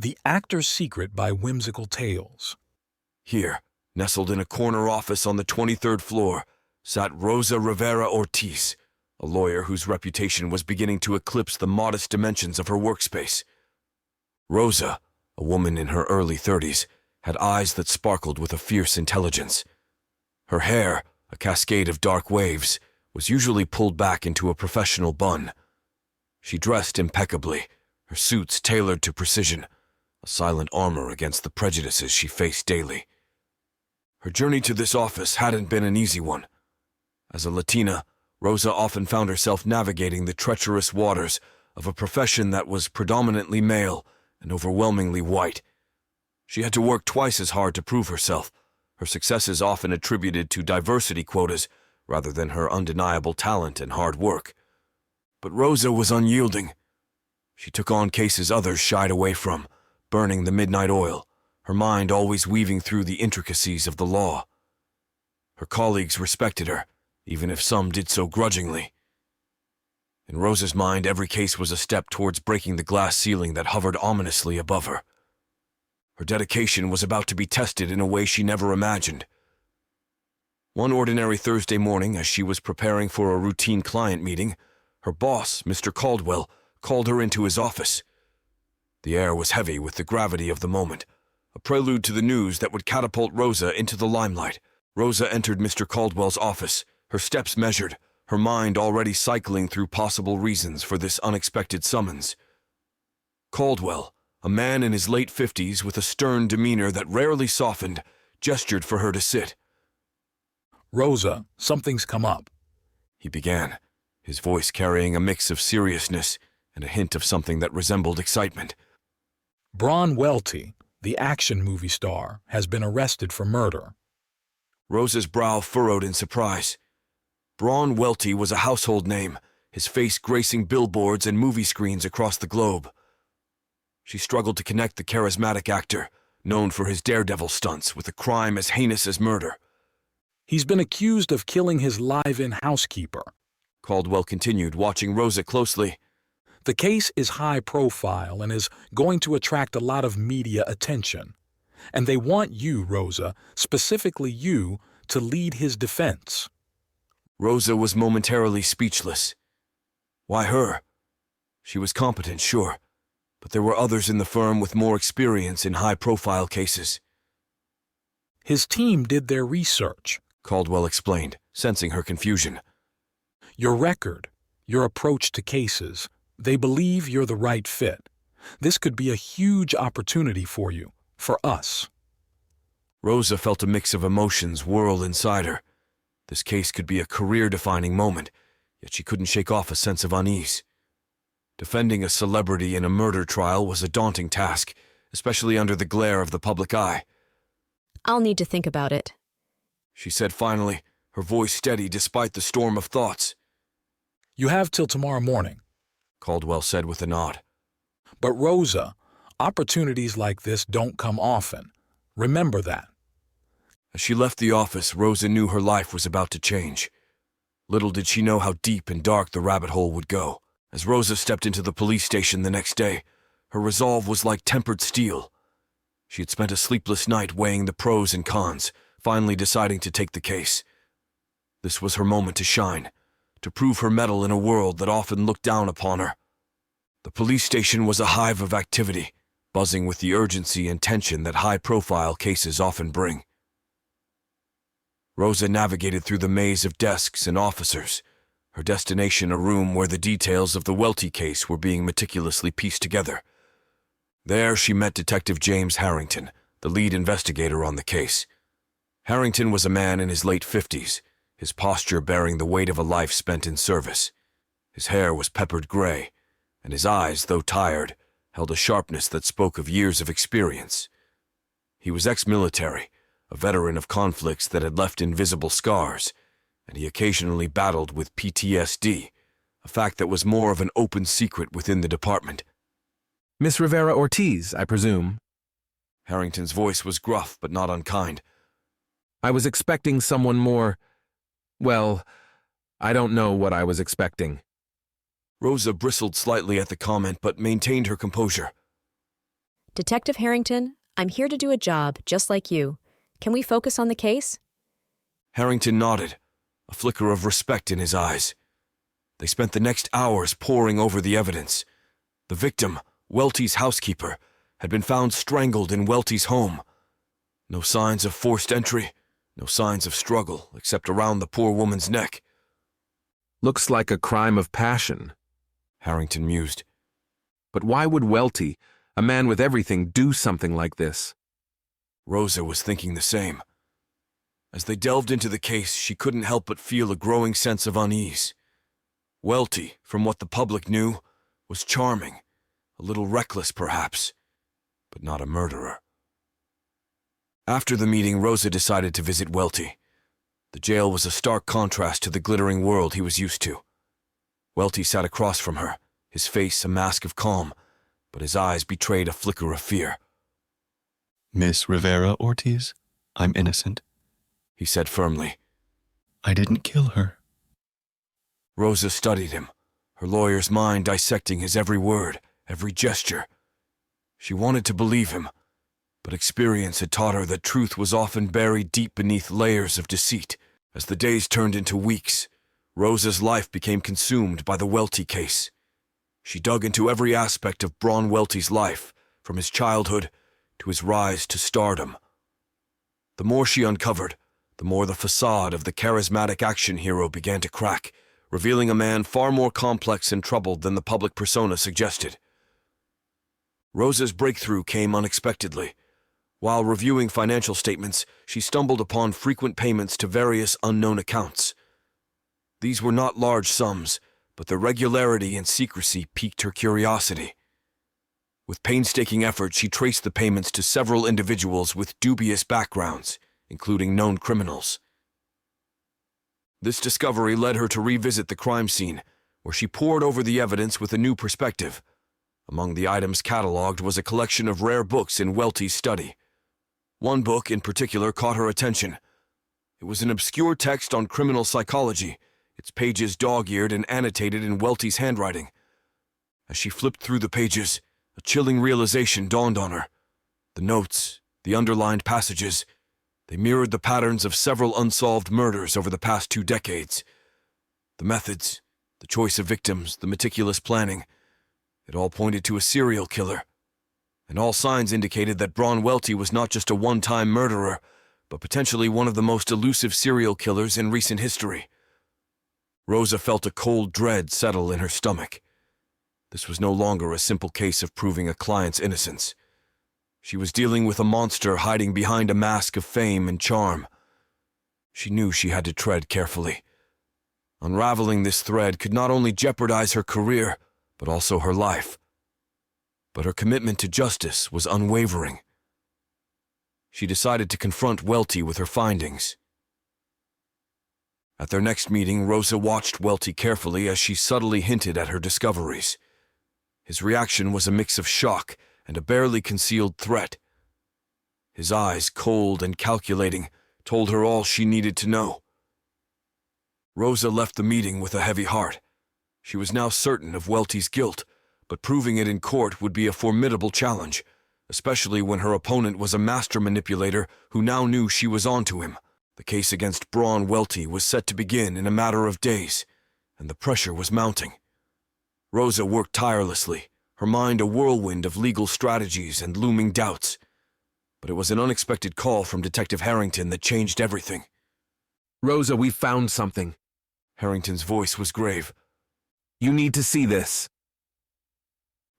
The Actor's Secret by Whimsical Tales. Here, nestled in a corner office on the 23rd floor, sat Rosa Rivera-Ortiz, a lawyer whose reputation was beginning to eclipse the modest dimensions of her workspace. Rosa, a woman in her early 30s, had eyes that sparkled with a fierce intelligence. Her hair, a cascade of dark waves, was usually pulled back into a professional bun. She dressed impeccably, her suits tailored to precision, a silent armor against the prejudices she faced daily. Her journey to this office hadn't been an easy one. As a Latina, Rosa often found herself navigating the treacherous waters of a profession that was predominantly male and overwhelmingly white. She had to work twice as hard to prove herself, her successes often attributed to diversity quotas rather than her undeniable talent and hard work. But Rosa was unyielding. She took on cases others shied away from, burning the midnight oil, her mind always weaving through the intricacies of the law. Her colleagues respected her, even if some did so grudgingly. In Rosa's mind, every case was a step towards breaking the glass ceiling that hovered ominously above her. Her dedication was about to be tested in a way she never imagined. One ordinary Thursday morning, as she was preparing for a routine client meeting, her boss, Mr. Caldwell, called her into his office. The air was heavy with the gravity of the moment, a prelude to the news that would catapult Rosa into the limelight. Rosa entered Mr. Caldwell's office, her steps measured, her mind already cycling through possible reasons for this unexpected summons. Caldwell, a man in his late 50s with a stern demeanor that rarely softened, gestured for her to sit. "Rosa, something's come up," he began, his voice carrying a mix of seriousness and a hint of something that resembled excitement. "Bron Welty, the action movie star, has been arrested for murder." Rosa's brow furrowed in surprise. Bron Welty was a household name, his face gracing billboards and movie screens across the globe. She struggled to connect the charismatic actor, known for his daredevil stunts, with a crime as heinous as murder. "He's been accused of killing his live-in housekeeper," Caldwell continued, watching Rosa closely. "The case is high profile and is going to attract a lot of media attention. And they want you, Rosa, specifically you, to lead his defense." Rosa was momentarily speechless. Why her? She was competent, sure, but there were others in the firm with more experience in high-profile cases. "His team did their research," Caldwell explained, sensing her confusion. "Your record, your approach to cases, they believe you're the right fit. This could be a huge opportunity for you, for us." Rosa felt a mix of emotions whirl inside her. This case could be a career-defining moment, yet she couldn't shake off a sense of unease. Defending a celebrity in a murder trial was a daunting task, especially under the glare of the public eye. "I'll need to think about it," she said finally, her voice steady despite the storm of thoughts. "You have till tomorrow morning," Caldwell said with a nod. "But Rosa, opportunities like this don't come often. Remember that." As she left the office, Rosa knew her life was about to change. Little did she know how deep and dark the rabbit hole would go. As Rosa stepped into the police station the next day, her resolve was like tempered steel. She had spent a sleepless night weighing the pros and cons, finally deciding to take the case. This was her moment to shine, to prove her mettle in a world that often looked down upon her. The police station was a hive of activity, buzzing with the urgency and tension that high-profile cases often bring. Rosa navigated through the maze of desks and officers, her destination a room where the details of the Welty case were being meticulously pieced together. There she met Detective James Harrington, the lead investigator on the case. Harrington was a man in his late 50s, his posture bearing the weight of a life spent in service. His hair was peppered gray, and his eyes, though tired, held a sharpness that spoke of years of experience. He was ex-military, a veteran of conflicts that had left invisible scars, and he occasionally battled with PTSD, a fact that was more of an open secret within the department. "Miss Rivera-Ortiz, I presume?" Harrington's voice was gruff but not unkind. "I was expecting someone more... well, I don't know what I was expecting." Rosa bristled slightly at the comment but maintained her composure. Detective Harrington, I'm here to do a job just like you. Can we focus on the case? Harrington nodded, a flicker of respect in his eyes. They spent the next hours poring over the evidence. The victim, Welty's housekeeper, had been found strangled in Welty's home. No signs of forced entry, no signs of struggle, except around the poor woman's neck. Looks like a crime of passion, Harrington mused. but why would Welty, a man with everything, do something like this? Rosa was thinking the same. As they delved into the case, she couldn't help but feel a growing sense of unease. Welty, from what the public knew, was charming, a little reckless perhaps, but not a murderer. After the meeting, Rosa decided to visit Welty. The jail was a stark contrast to the glittering world he was used to. Welty sat across from her, his face a mask of calm, but his eyes betrayed a flicker of fear. Miss Rivera-Ortiz, I'm innocent. He said firmly. I didn't kill her. Rosa studied him, her lawyer's mind dissecting his every word, every gesture. She wanted to believe him, but experience had taught her that truth was often buried deep beneath layers of deceit. As the days turned into weeks, Rosa's life became consumed by the Welty case. She dug into every aspect of Bron Welty's life, from his childhood to his rise to stardom. The more she uncovered, the more the facade of the charismatic action hero began to crack, revealing a man far more complex and troubled than the public persona suggested. Rosa's breakthrough came unexpectedly. While reviewing financial statements, she stumbled upon frequent payments to various unknown accounts. These were not large sums, but the regularity and secrecy piqued her curiosity. With painstaking effort, she traced the payments to several individuals with dubious backgrounds, including known criminals. This discovery led her to revisit the crime scene, where she pored over the evidence with a new perspective. Among the items cataloged was a collection of rare books in Welty's study. One book in particular caught her attention. It was an obscure text on criminal psychology, its pages dog-eared and annotated in Welty's handwriting. As she flipped through the pages, a chilling realization dawned on her. The notes, the underlined passages, they mirrored the patterns of several unsolved murders over the past 2 decades. The methods, the choice of victims, the meticulous planning, it all pointed to a serial killer. And all signs indicated that Bron Welty was not just a one-time murderer, but potentially one of the most elusive serial killers in recent history. Rosa felt a cold dread settle in her stomach. This was no longer a simple case of proving a client's innocence. She was dealing with a monster hiding behind a mask of fame and charm. She knew she had to tread carefully. Unraveling this thread could not only jeopardize her career, but also her life. But her commitment to justice was unwavering. She decided to confront Welty with her findings. At their next meeting, Rosa watched Welty carefully as she subtly hinted at her discoveries. His reaction was a mix of shock and a barely concealed threat. His eyes, cold and calculating, told her all she needed to know. Rosa left the meeting with a heavy heart. She was now certain of Welty's guilt, but proving it in court would be a formidable challenge, especially when her opponent was a master manipulator who now knew she was onto him. The case against Bron Welty was set to begin in a matter of days, and the pressure was mounting. Rosa worked tirelessly, her mind a whirlwind of legal strategies and looming doubts. But it was an unexpected call from Detective Harrington that changed everything. Rosa, we found something. Harrington's voice was grave. You need to see this.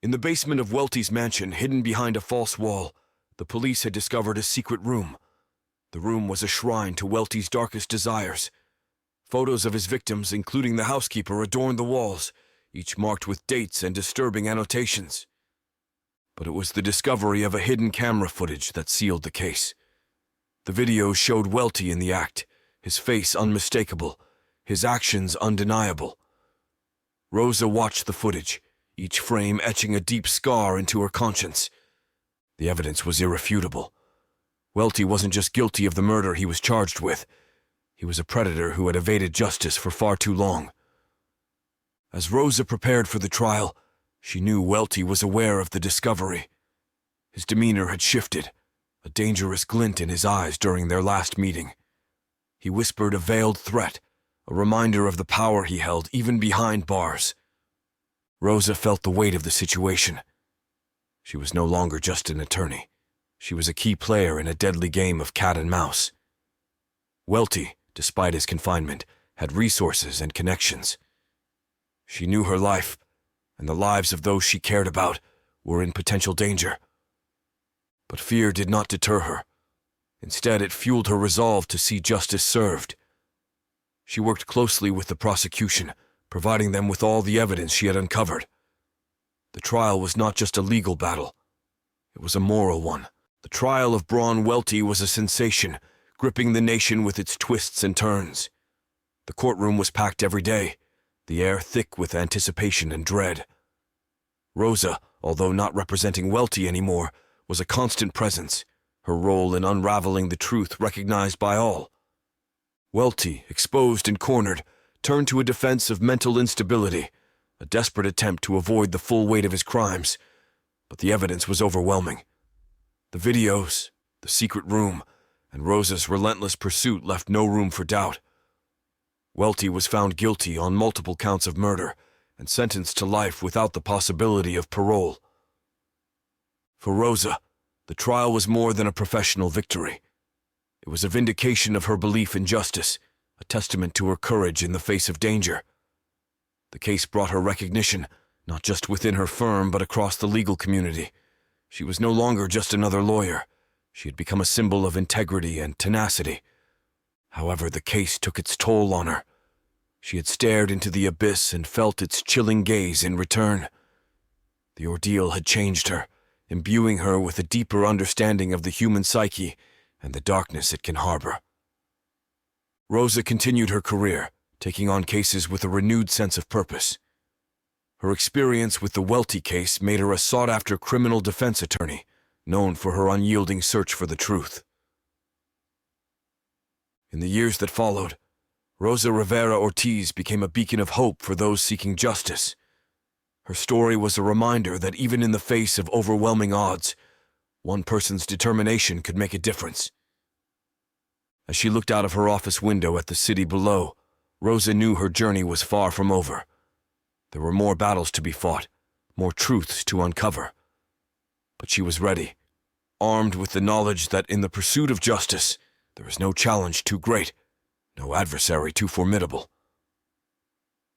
In the basement of Welty's mansion, hidden behind a false wall, the police had discovered a secret room. The room was a shrine to Welty's darkest desires. Photos of his victims, including the housekeeper, adorned the walls, each marked with dates and disturbing annotations. But it was the discovery of a hidden camera footage that sealed the case. The video showed Welty in the act, his face unmistakable, his actions undeniable. Rosa watched the footage, each frame etching a deep scar into her conscience. The evidence was irrefutable. Welty wasn't just guilty of the murder he was charged with. He was a predator who had evaded justice for far too long. As Rosa prepared for the trial, she knew Welty was aware of the discovery. His demeanor had shifted, a dangerous glint in his eyes during their last meeting. He whispered a veiled threat, a reminder of the power he held even behind bars. Rosa felt the weight of the situation. She was no longer just an attorney. She was a key player in a deadly game of cat and mouse. Welty, despite his confinement, had resources and connections. She knew her life, and the lives of those she cared about, were in potential danger. But fear did not deter her. Instead, it fueled her resolve to see justice served. She worked closely with the prosecution, providing them with all the evidence she had uncovered. The trial was not just a legal battle. It was a moral one. The trial of Bron Welty was a sensation, gripping the nation with its twists and turns. The courtroom was packed every day, the air thick with anticipation and dread. Rosa, although not representing Welty anymore, was a constant presence, her role in unraveling the truth recognized by all. Welty, exposed and cornered, turned to a defense of mental instability, a desperate attempt to avoid the full weight of his crimes. But the evidence was overwhelming. The videos, the secret room, and Rosa's relentless pursuit left no room for doubt. Welty was found guilty on multiple counts of murder and sentenced to life without the possibility of parole. For Rosa, the trial was more than a professional victory. It was a vindication of her belief in justice, a testament to her courage in the face of danger. The case brought her recognition, not just within her firm but across the legal community. She was no longer just another lawyer. She had become a symbol of integrity and tenacity. However, the case took its toll on her. She had stared into the abyss and felt its chilling gaze in return. The ordeal had changed her, imbuing her with a deeper understanding of the human psyche and the darkness it can harbor. Rosa continued her career, taking on cases with a renewed sense of purpose. Her experience with the Welty case made her a sought-after criminal defense attorney, known for her unyielding search for the truth. In the years that followed, Rosa Rivera-Ortiz became a beacon of hope for those seeking justice. Her story was a reminder that even in the face of overwhelming odds, one person's determination could make a difference. As she looked out of her office window at the city below, Rosa knew her journey was far from over. There were more battles to be fought, more truths to uncover. But she was ready, armed with the knowledge that in the pursuit of justice, there is no challenge too great, no adversary too formidable.